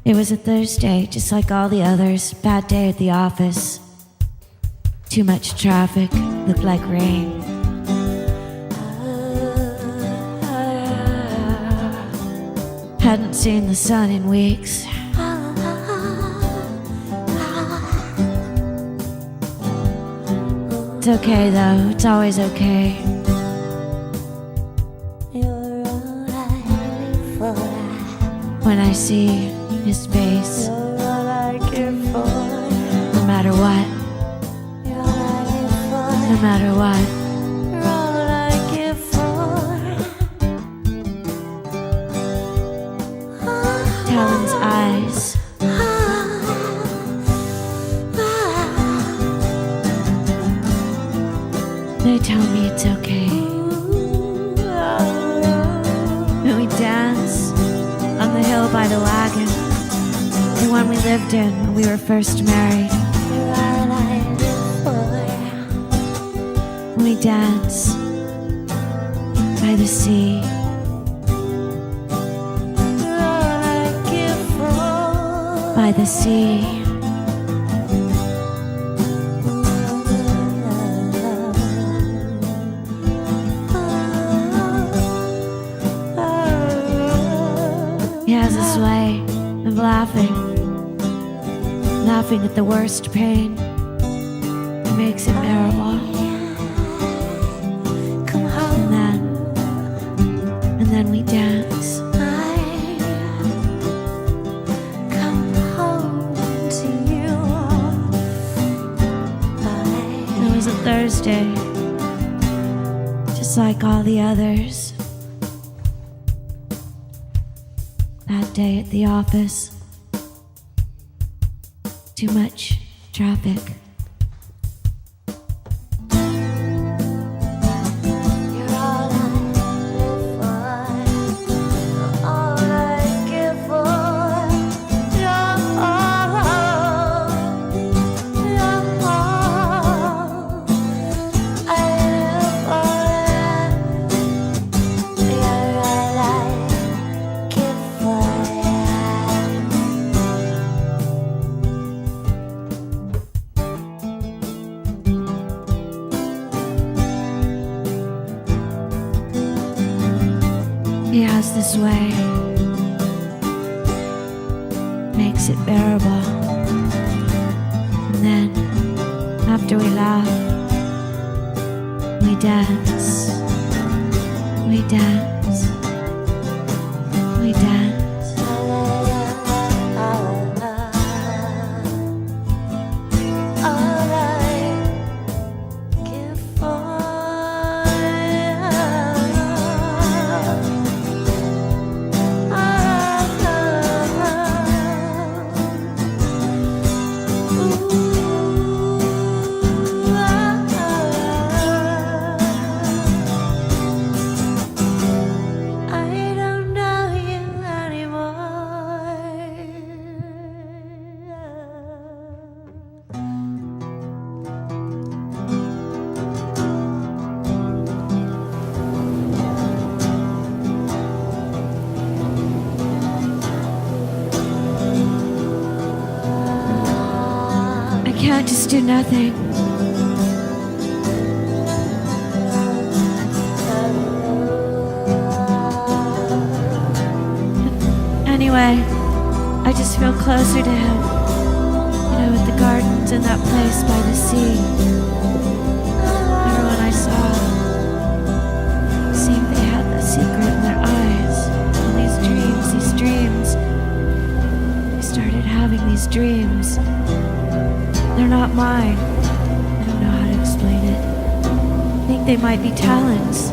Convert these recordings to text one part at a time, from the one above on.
It was a Thursday, just like all the others. Bad day at the office. Too much traffic, looked like rain. Hadn't seen the sun in weeks. It's okay though, it's always okay. When I see his face, no matter what, no matter what. Talon's eyes, they tell me it's okay. When we dance on the hill by the wagon, the one we lived in when we were first married. When we dance by the sea, by the sea. He has this way of laughing at the worst pain. It makes it bearable. And then we dance. It was a Thursday, just like all the others. That day at the office. Too much traffic. He has this way, makes it bearable. And then, after we laugh, we dance, we dance, we dance. I can't just do nothing. Anyway, I just feel closer to him. You know, with the gardens and that place by the sea. Everyone I saw seemed they had the secret in their eyes. And these dreams. I started having these dreams. They're not mine. I don't know how to explain it. I think they might be Talon's.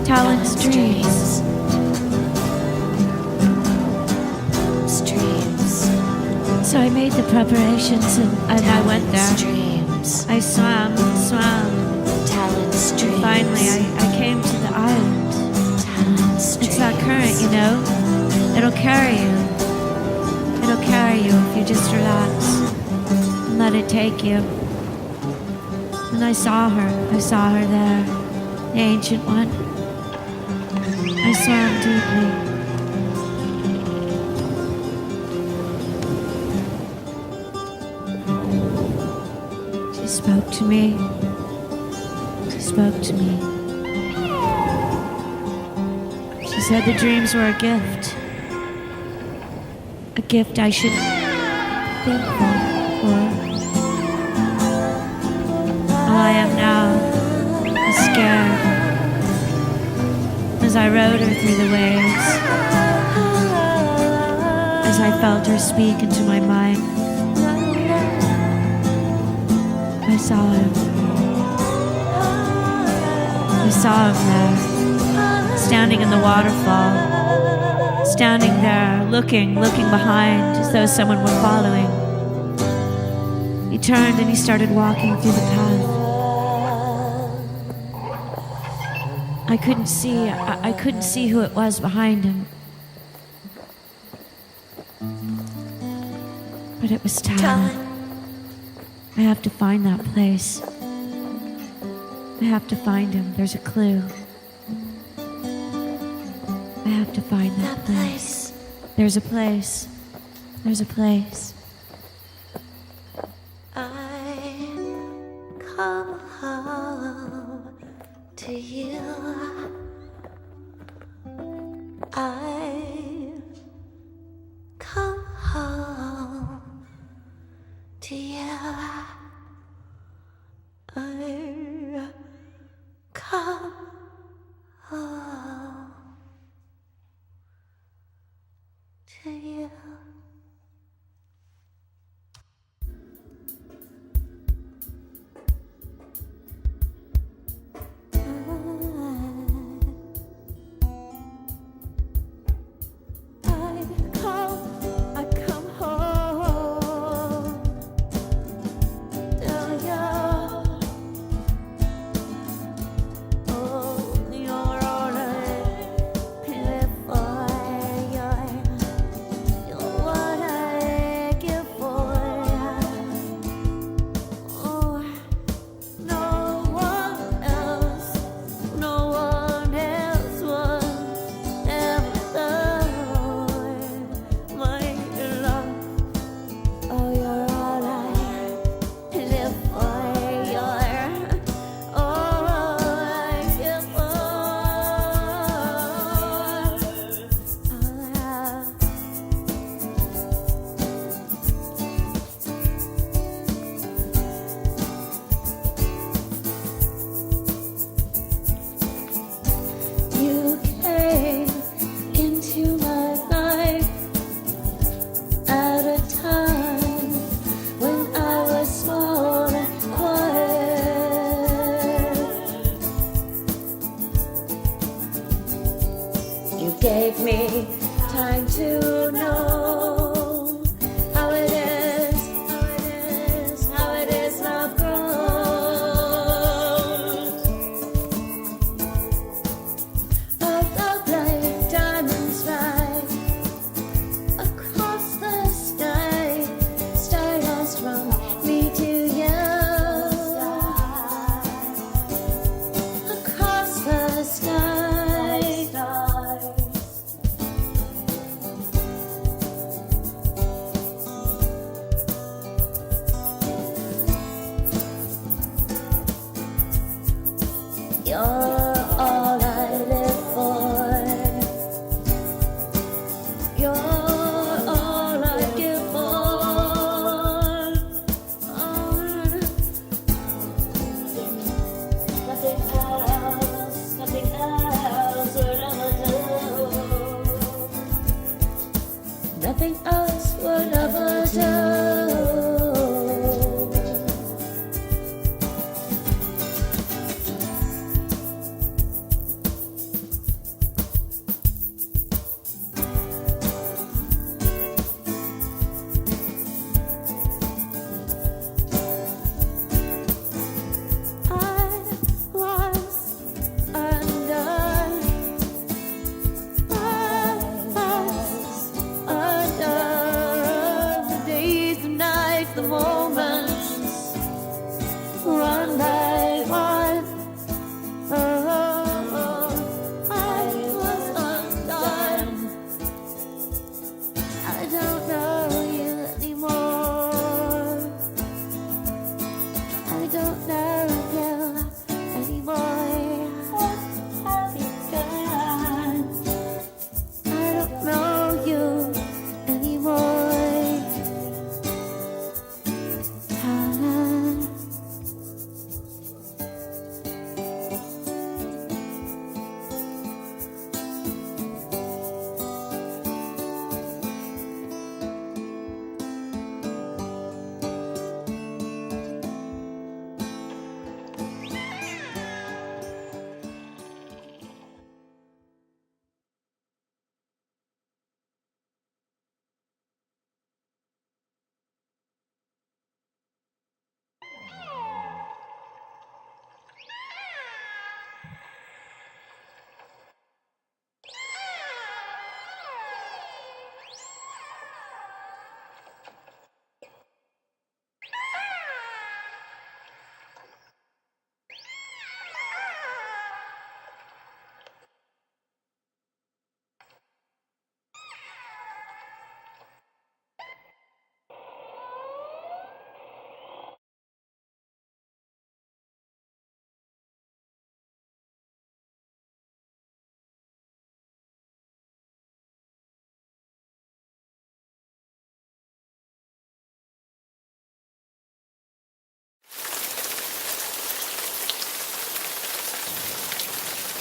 Talon's dreams. So I made the preparations and I went there. Dreams. I swam. Talon's dreams. Finally, I came to the island. Talon's It's that current, you know? It'll carry you. It'll carry you if you just relax and let it take you. And I saw her there, the ancient one. I swam deeply. spoke to me. She spoke to me. She said the dreams were a gift. A gift I should be thankful for. All I am now is scared as I rode her through the waves, as I felt her speak into my mind. I saw him. I saw him there, standing in the waterfall, standing there, looking behind as though someone were following. He turned and he started walking through the path. I couldn't see who it was behind him. But it was Talon. I have to find that place. I have to find him. There's a clue. I have to find that place. There's a place. There's a place. I come home to you. I come home to you. I come home to you. I come home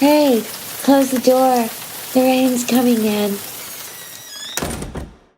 Hey, close the door. The rain's coming in.